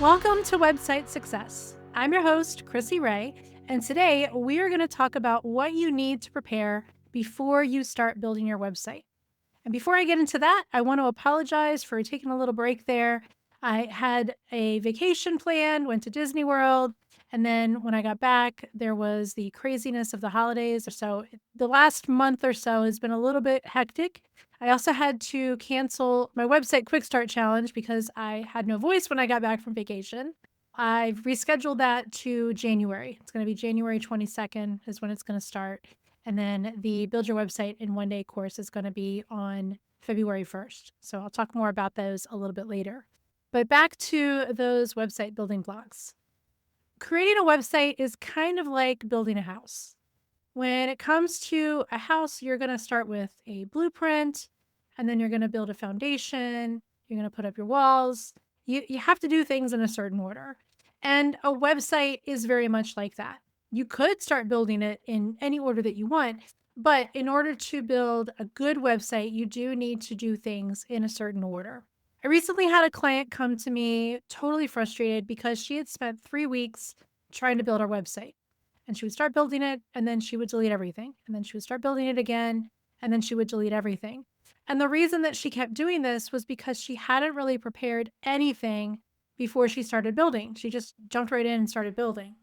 Welcome to Website Success. I'm your host, Chrissy Ray, and today we are going to talk about what you need to prepare before you start building your website. And before I get into that, I want to apologize for taking a little break there. I had a vacation planned, went to Disney World, and then when I got back, there was the craziness of the holidays. So the last month or so has been a little bit hectic. I also had to cancel my website quick start challenge because I had no voice when I got back from vacation. I've rescheduled that to January. It's going to be January 22nd is when it's going to start. And then the Build Your Website in One Day course is going to be on February 1st. So I'll talk more about those a little bit later. But back to those website building blocks. Creating a website is kind of like building a house. When it comes to a house, you're going to start with a blueprint, and then you're going to build a foundation. You're going to put up your walls. You have to do things in a certain order. And a website is very much like that. You could start building it in any order that you want, but in order to build a good website, you do need to do things in a certain order. I recently had a client come to me totally frustrated because she had spent 3 weeks trying to build our website. And she would start building it, and then she would delete everything. And then she would start building it again, and then she would delete everything. And the reason that she kept doing this was because she hadn't really prepared anything before she started building. She just jumped right in and started building.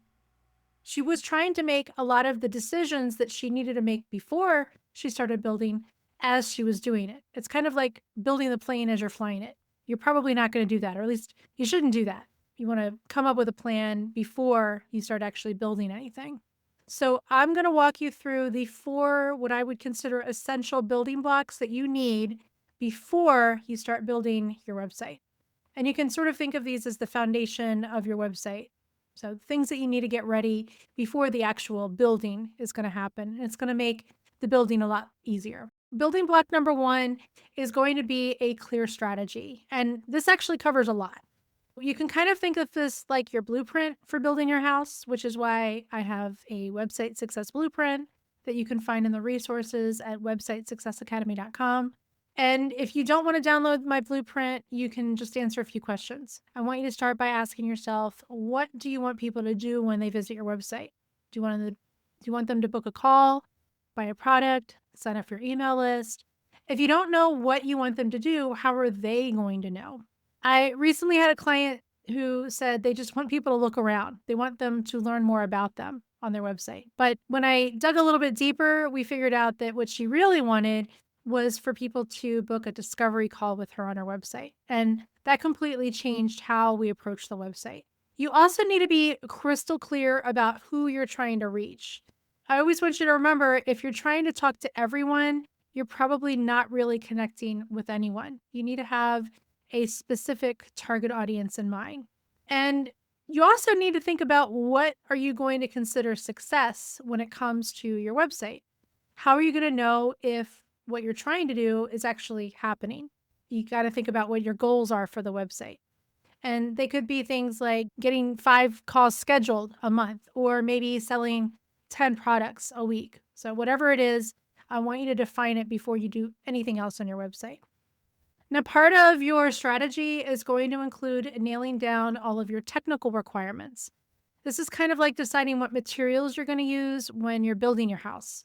She was trying to make a lot of the decisions that she needed to make before she started building as she was doing it. It's kind of like building the plane as you're flying it. You're probably not going to do that, or at least you shouldn't do that. You want to come up with a plan before you start actually building anything. So I'm going to walk you through the 4 what I would consider essential building blocks that you need before you start building your website. And you can sort of think of these as the foundation of your website. So things that you need to get ready before the actual building is going to happen. It's going to make the building a lot easier. Building block number 1 is going to be a clear strategy. And this actually covers a lot. You can kind of think of this like your blueprint for building your house, which is why I have a website success blueprint that you can find in the resources at websitesuccessacademy.com. And if you don't want to download my blueprint, you can just answer a few questions. I want you to start by asking yourself, what do you want people to do when they visit your website? Do you want them to book a call, buy a product, sign up for your email list? If you don't know what you want them to do, how are they going to know? I recently had a client who said they just want people to look around. They want them to learn more about them on their website. But when I dug a little bit deeper, we figured out that what she really wanted was for people to book a discovery call with her on her website. And that completely changed how we approach the website. You also need to be crystal clear about who you're trying to reach. I always want you to remember if you're trying to talk to everyone, you're probably not really connecting with anyone. You need to have a specific target audience in mind. And you also need to think about what are you going to consider success when it comes to your website? How are you going to know if what you're trying to do is actually happening? You got to think about what your goals are for the website. And they could be things like getting 5 calls scheduled a month, or maybe selling 10 products a week. So, whatever it is, I want you to define it before you do anything else on your website. Now, part of your strategy is going to include nailing down all of your technical requirements. This is kind of like deciding what materials you're going to use when you're building your house.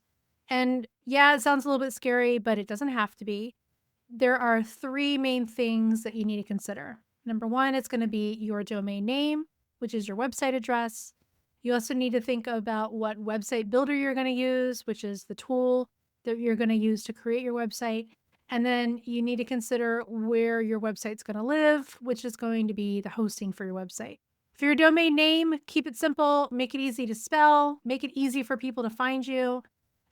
And yeah, it sounds a little bit scary, but it doesn't have to be. There are 3 main things that you need to consider. Number 1, it's going to be your domain name, which is your website address. You also need to think about what website builder you're going to use, which is the tool that you're going to use to create your website. And then you need to consider where your website's going to live, which is going to be the hosting for your website. For your domain name, keep it simple, make it easy to spell, make it easy for people to find you.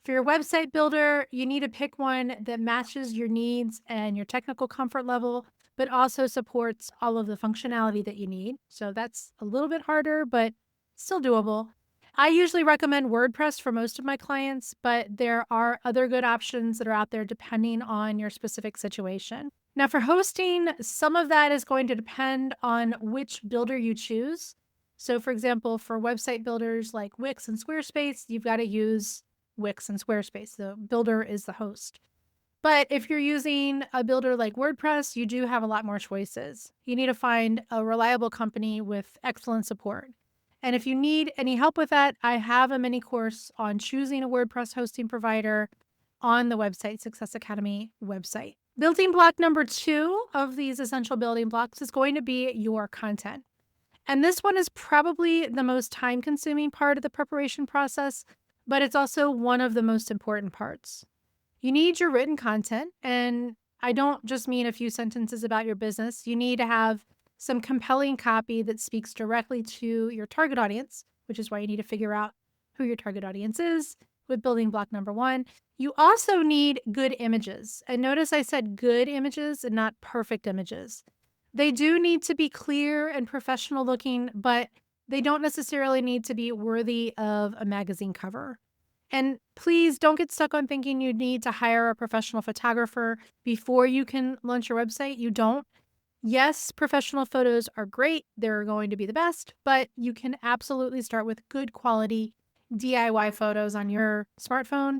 For your website builder, you need to pick one that matches your needs and your technical comfort level, but also supports all of the functionality that you need. So that's a little bit harder, but still doable. I usually recommend WordPress for most of my clients, but there are other good options that are out there depending on your specific situation. Now, for hosting, some of that is going to depend on which builder you choose. So, for example, for website builders like Wix and Squarespace, you've got to use Wix and Squarespace. The builder is the host. But if you're using a builder like WordPress, you do have a lot more choices. You need to find a reliable company with excellent support. And if you need any help with that, I have a mini course on choosing a WordPress hosting provider on the Website Success Academy website. Building block number 2 of these essential building blocks is going to be your content. And this one is probably the most time consuming part of the preparation process, but it's also one of the most important parts. You need your written content, and I don't just mean a few sentences about your business. You need to have some compelling copy that speaks directly to your target audience, which is why you need to figure out who your target audience is with building block number 1. You also need good images. And notice I said good images and not perfect images. They do need to be clear and professional looking, but they don't necessarily need to be worthy of a magazine cover. And please don't get stuck on thinking you need to hire a professional photographer before you can launch your website. You don't. Yes, professional photos are great. They're going to be the best, but you can absolutely start with good quality DIY photos on your smartphone.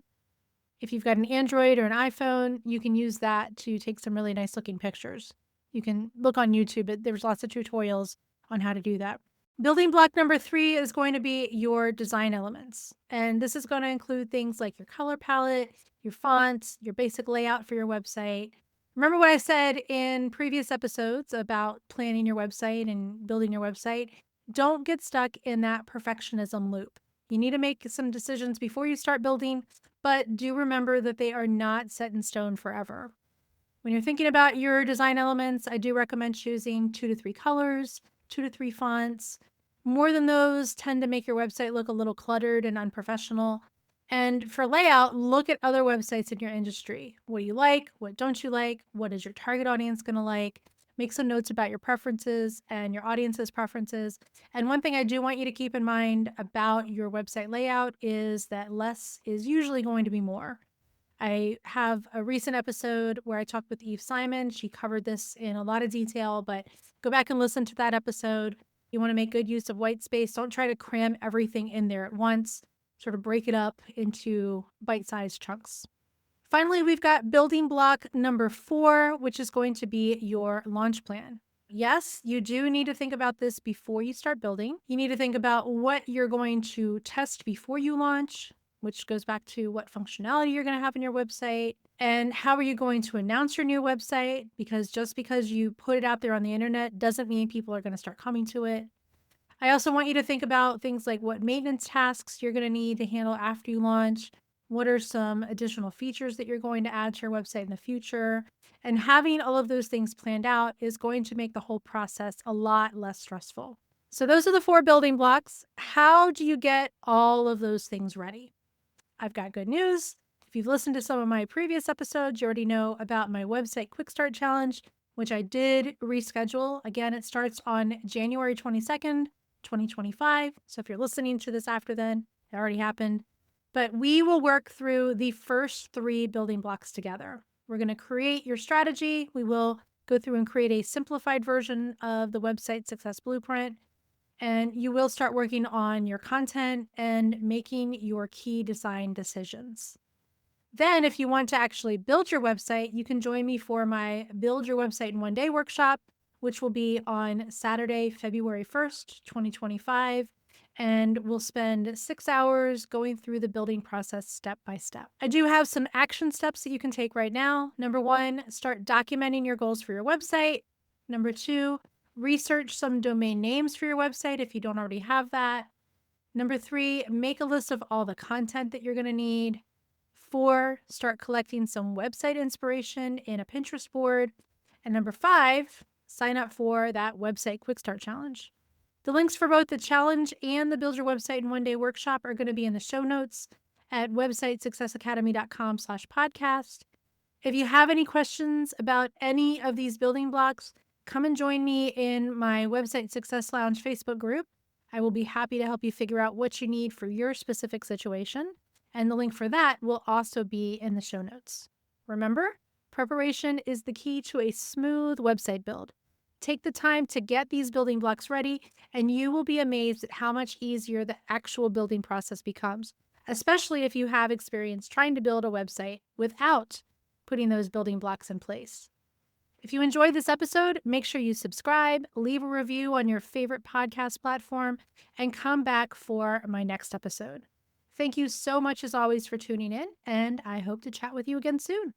If you've got an Android or an iPhone, you can use that to take some really nice looking pictures. You can look on YouTube, but there's lots of tutorials on how to do that. Building block number 3 is going to be your design elements. And this is going to include things like your color palette, your fonts, your basic layout for your website. Remember what I said in previous episodes about planning your website and building your website? Don't get stuck in that perfectionism loop. You need to make some decisions before you start building, but do remember that they are not set in stone forever. When you're thinking about your design elements, I do recommend choosing 2 to 3 colors, 2 to 3 fonts. More than those tend to make your website look a little cluttered and unprofessional. And for layout, look at other websites in your industry. What do you like? What don't you like? What is your target audience going to like? Make some notes about your preferences and your audience's preferences. And one thing I do want you to keep in mind about your website layout is that less is usually going to be more. I have a recent episode where I talked with Eve Simon. She covered this in a lot of detail, but go back and listen to that episode. You want to make good use of white space. Don't try to cram everything in there at once. Sort of break it up into bite-sized chunks. Finally, we've got building block number 4, which is going to be your launch plan. Yes, you do need to think about this before you start building. You need to think about what you're going to test before you launch, which goes back to what functionality you're going to have in your website, and how are you going to announce your new website, because just because you put it out there on the internet doesn't mean people are going to start coming to it. I also want you to think about things like what maintenance tasks you're going to need to handle after you launch. What are some additional features that you're going to add to your website in the future? And having all of those things planned out is going to make the whole process a lot less stressful. So those are the 4 building blocks. How do you get all of those things ready? I've got good news. If you've listened to some of my previous episodes, you already know about my website Quick Start Challenge, which I did reschedule. Again, it starts on January 22nd, 2025. So if you're listening to this after then, it already happened. But we will work through the first 3 building blocks together. We're going to create your strategy. We will go through and create a simplified version of the Website Success Blueprint. And you will start working on your content and making your key design decisions. Then, if you want to actually build your website, you can join me for my Build Your Website in One Day workshop, which will be on Saturday, February 1st, 2025. And we'll spend 6 hours going through the building process step by step. I do have some action steps that you can take right now. Number 1, start documenting your goals for your website. Number 2, research some domain names for your website if you don't already have that. Number 3, make a list of all the content that you're going to need. 4, start collecting some website inspiration in a Pinterest board. And number 5, sign up for that Website Quick Start Challenge. The links for both the challenge and the Build Your Website in One Day workshop are going to be in the show notes at websitesuccessacademy.com/podcast. If you have any questions about any of these building blocks, come and join me in my Website Success Lounge Facebook group. I will be happy to help you figure out what you need for your specific situation. And the link for that will also be in the show notes. Remember, preparation is the key to a smooth website build. Take the time to get these building blocks ready, and you will be amazed at how much easier the actual building process becomes, especially if you have experience trying to build a website without putting those building blocks in place. If you enjoyed this episode, make sure you subscribe, leave a review on your favorite podcast platform, and come back for my next episode. Thank you so much, as always, for tuning in, and I hope to chat with you again soon.